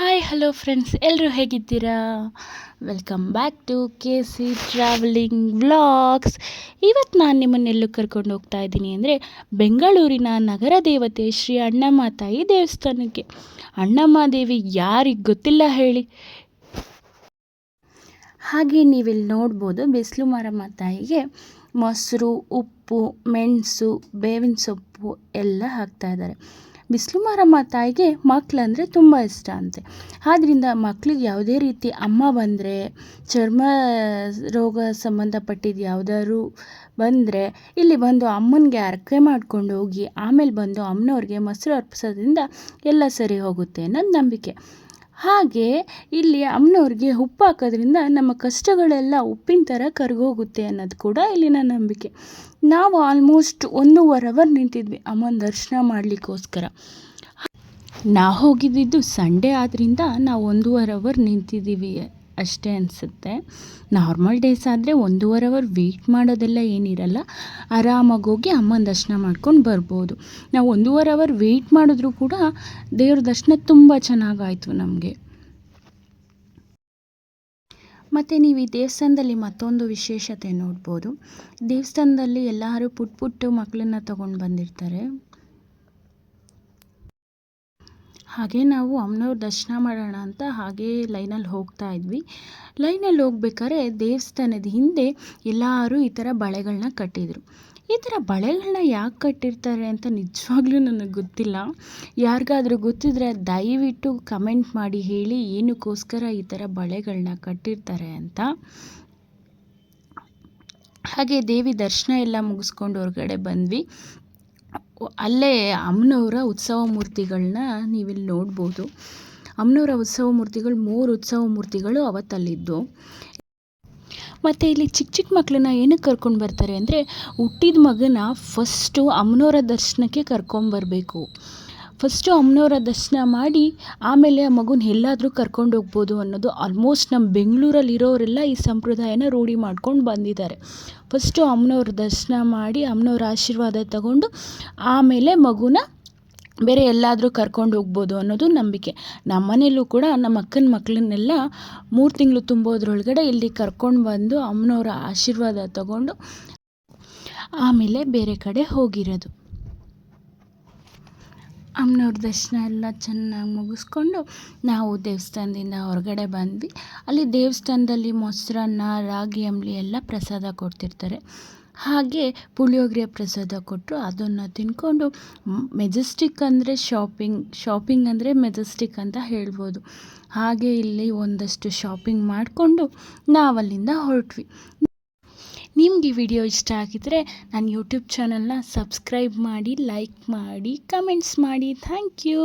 Hi hello friends, ಎಲ್ಲರೂ ಹೇಗಿದ್ದೀರಾ? Welcome back to K C travelling vlogs. ಇವತ್ತು ನಾನು ನಿಮ್ಮನ್ನೆಲ್ಲೂ ಕರ್ಕೊಂಡು ಹೋಗ್ತಾ ಇದ್ದೀನಿ ಅಂದರೆ ಬೆಂಗಳೂರಿನ ನಗರ ದೇವತೆ ಶ್ರೀ ಅಣ್ಣಮ್ಮ ತಾಯಿ ದೇವಸ್ಥಾನಕ್ಕೆ. ಅಣ್ಣಮ್ಮ ದೇವಿ ಯಾರಿಗೆ ಗೊತ್ತಿಲ್ಲ ಹೇಳಿ. ಹಾಗೆ ನೀವಿಲ್ಲಿ ನೋಡ್ಬೋದು, ಬಿಸಿಲು ಮಾರಮ್ಮ ತಾಯಿಗೆ ಮೊಸರು, ಉಪ್ಪು, ಮೆಣಸು, ಬೇವಿನ ಸೊಪ್ಪು ಎಲ್ಲ ಹಾಕ್ತಾ ಇದ್ದಾರೆ. ಬಿಸಿಲು ಮಾರಮ್ಮ ತಾಯಿಗೆ ಮಕ್ಕಳಂದರೆ ತುಂಬ ಇಷ್ಟ ಅಂತೆ. ಆದ್ದರಿಂದ ಮಕ್ಕಳಿಗೆ ಯಾವುದೇ ರೀತಿ ಅಮ್ಮ ಬಂದರೆ, ಚರ್ಮ ರೋಗ ಸಂಬಂಧಪಟ್ಟಿದ್ದು ಯಾವುದಾದ್ರು ಬಂದರೆ ಇಲ್ಲಿ ಬಂದು ಅಮ್ಮನಿಗೆ ಹರಕೆ ಮಾಡ್ಕೊಂಡು ಹೋಗಿ ಆಮೇಲೆ ಬಂದು ಅಮ್ಮನವ್ರಿಗೆ ಮೊಸರು ಅರ್ಪಿಸೋದ್ರಿಂದ ಎಲ್ಲ ಸರಿ ಹೋಗುತ್ತೆ ಅನ್ನೋದು ನಂಬಿಕೆ. ಹಾಗೆ ಇಲ್ಲಿ ಅಮ್ಮನವ್ರಿಗೆ ಉಪ್ಪು ಹಾಕೋದ್ರಿಂದ ನಮ್ಮ ಕಷ್ಟಗಳೆಲ್ಲ ಉಪ್ಪಿನ ಥರ ಕರಗೋಗುತ್ತೆ ಅನ್ನೋದು ಕೂಡ ಇಲ್ಲಿನ ನಂಬಿಕೆ. ನಾವು ಆಲ್ಮೋಸ್ಟ್ 1.5 ಅವರ್ ನಿಂತಿದ್ವಿ ಅಮ್ಮನ ದರ್ಶನ ಮಾಡಲಿಕ್ಕೋಸ್ಕರ. ನಾವು ಹೋಗಿದ್ದು ಸಂಡೇ ಆದ್ದರಿಂದ ನಾವು 1.5 ಅವರ್ ನಿಂತಿದ್ದೀವಿ ಅಷ್ಟೇ ಅನಿಸುತ್ತೆ. ನಾರ್ಮಲ್ ಡೇಸ್ ಆದರೆ 1.5 ಅವರ್ ವೆಯ್ಟ್ ಮಾಡೋದೆಲ್ಲ ಏನಿರಲ್ಲ, ಆರಾಮಾಗಿ ಹೋಗಿ ಅಮ್ಮನ ದರ್ಶನ ಮಾಡ್ಕೊಂಡು ಬರ್ಬೋದು. ನಾವು 1.5 ಅವರ್ ವೆಯ್ಟ್ ಮಾಡಿದ್ರೂ ಕೂಡ ದೇವ್ರ ದರ್ಶನ ತುಂಬ ಚೆನ್ನಾಗಾಯಿತು ನಮಗೆ. ಮತ್ತು ನೀವು ಈ ದೇವಸ್ಥಾನದಲ್ಲಿ ಮತ್ತೊಂದು ವಿಶೇಷತೆ ನೋಡ್ಬೋದು. ದೇವಸ್ಥಾನದಲ್ಲಿ ಎಲ್ಲರೂ ಪುಟ್ಟ ಮಕ್ಕಳನ್ನ ತೊಗೊಂಡು ಬಂದಿರ್ತಾರೆ. ಹಾಗೆ ನಾವು ಅಮ್ಮನವ್ರ ದರ್ಶನ ಮಾಡೋಣ ಅಂತ ಹಾಗೇ ಲೈನಲ್ಲಿ ಹೋಗ್ತಾ ಇದ್ವಿ. ಲೈನಲ್ಲಿ ಹೋಗ್ಬೇಕಾದ್ರೆ ದೇವಸ್ಥಾನದ ಹಿಂದೆ ಎಲ್ಲರೂ ಈ ಥರ ಬಳೆಗಳನ್ನ ಕಟ್ಟಿದರು. ಈ ಥರ ಬಳೆಗಳನ್ನ ಯಾಕೆ ಕಟ್ಟಿರ್ತಾರೆ ಅಂತ ನಿಜವಾಗ್ಲೂ ನನಗೆ ಗೊತ್ತಿಲ್ಲ. ಯಾರಿಗಾದ್ರೂ ಗೊತ್ತಿದ್ರೆ ದಯವಿಟ್ಟು ಕಮೆಂಟ್ ಮಾಡಿ ಹೇಳಿ, ಏನಕ್ಕೋಸ್ಕರ ಈ ಥರ ಬಳೆಗಳನ್ನ ಕಟ್ಟಿರ್ತಾರೆ ಅಂತ. ಹಾಗೆ ದೇವಿ ದರ್ಶನ ಎಲ್ಲ ಮುಗಿಸ್ಕೊಂಡು ಹೊರಗಡೆ ಬಂದ್ವಿ. ಅಲ್ಲೇ ಅಮ್ಮನವರ ಉತ್ಸವ ಮೂರ್ತಿಗಳನ್ನ ನೀವಿಲ್ಲಿ ನೋಡ್ಬೋದು. ಅಮ್ಮನವರ ಉತ್ಸವ ಮೂರ್ತಿಗಳು 3 ಉತ್ಸವ ಮೂರ್ತಿಗಳು ಅವತ್ತಲ್ಲಿದ್ದು. ಮತ್ತು ಇಲ್ಲಿ ಚಿಕ್ಕ ಮಕ್ಕಳನ್ನ ಏನಕ್ಕೆ ಕರ್ಕೊಂಡು ಬರ್ತಾರೆ ಅಂದರೆ, ಹುಟ್ಟಿದ ಮಗನ ಫಸ್ಟು ಅಮ್ಮನವರ ದರ್ಶನಕ್ಕೆ ಕರ್ಕೊಂಬರಬೇಕು. ಫಸ್ಟು ಅಮ್ಮನವರ ದರ್ಶನ ಮಾಡಿ ಆಮೇಲೆ ಆ ಮಗುನ ಎಲ್ಲಾದರೂ ಕರ್ಕೊಂಡು ಹೋಗ್ಬೋದು ಅನ್ನೋದು ಆಲ್ಮೋಸ್ಟ್ ನಮ್ಮ ಬೆಂಗಳೂರಲ್ಲಿರೋರೆಲ್ಲ ಈ ಸಂಪ್ರದಾಯನ ರೂಢಿ ಮಾಡ್ಕೊಂಡು ಬಂದಿದ್ದಾರೆ. ಫಸ್ಟು ಅಮ್ಮನವ್ರ ದರ್ಶನ ಮಾಡಿ ಅಮ್ಮನವ್ರ ಆಶೀರ್ವಾದ ತಗೊಂಡು ಆಮೇಲೆ ಮಗುನ ಬೇರೆ ಎಲ್ಲಾದರೂ ಕರ್ಕೊಂಡು ಹೋಗ್ಬೋದು ಅನ್ನೋದು ನಂಬಿಕೆ. ನಮ್ಮ ಮನೆಯಲ್ಲೂ ಕೂಡ ನಮ್ಮ ಅಕ್ಕನ ಮಕ್ಕಳನ್ನೆಲ್ಲ 3 ತಿಂಗಳು ತುಂಬೋದ್ರೊಳಗಡೆ ಇಲ್ಲಿ ಕರ್ಕೊಂಡು ಬಂದು ಅಮ್ಮನವರ ಆಶೀರ್ವಾದ ತಗೊಂಡು ಆಮೇಲೆ ಬೇರೆ ಕಡೆ ಹೋಗಿರೋದು. ಅಮ್ಮನವ್ರ ದರ್ಶನ ಎಲ್ಲ ಚೆನ್ನಾಗಿ ಮುಗಿಸ್ಕೊಂಡು ನಾವು ದೇವಸ್ಥಾನದಿಂದ ಹೊರಗಡೆ ಬಂದ್ವಿ. ಅಲ್ಲಿ ದೇವಸ್ಥಾನದಲ್ಲಿ ಮೊಸರನ್ನ, ರಾಗಿ ಅಂಬಲಿ ಎಲ್ಲ ಪ್ರಸಾದ ಕೊಡ್ತಿರ್ತಾರೆ. ಹಾಗೆ ಪುಳಿಯೋಗರೆ ಪ್ರಸಾದ ಕೊಟ್ಟರು, ಅದನ್ನು ತಿನ್ಕೊಂಡು ಮೆಜೆಸ್ಟಿಕ್ ಅಂದರೆ ಶಾಪಿಂಗ್ ಅಂದರೆ ಮೆಜೆಸ್ಟಿಕ್ ಅಂತ ಹೇಳ್ಬೋದು. ಹಾಗೆ ಇಲ್ಲಿ ಒಂದಷ್ಟು ಶಾಪಿಂಗ್ ಮಾಡಿಕೊಂಡು ನಾವಲ್ಲಿಂದ ಹೊರಟ್ವಿ. ನಿಮ್ಗೆ ಈ ವಿಡಿಯೋ ಇಷ್ಟ ಆಗಿದ್ರೆ ನನ್ನ ಯೂಟ್ಯೂಬ್ ಚಾನಲ್ನ ಸಬ್ಸ್ಕ್ರೈಬ್ ಮಾಡಿ, ಲೈಕ್ ಮಾಡಿ, ಕಮೆಂಟ್ಸ್ ಮಾಡಿ. Thank you.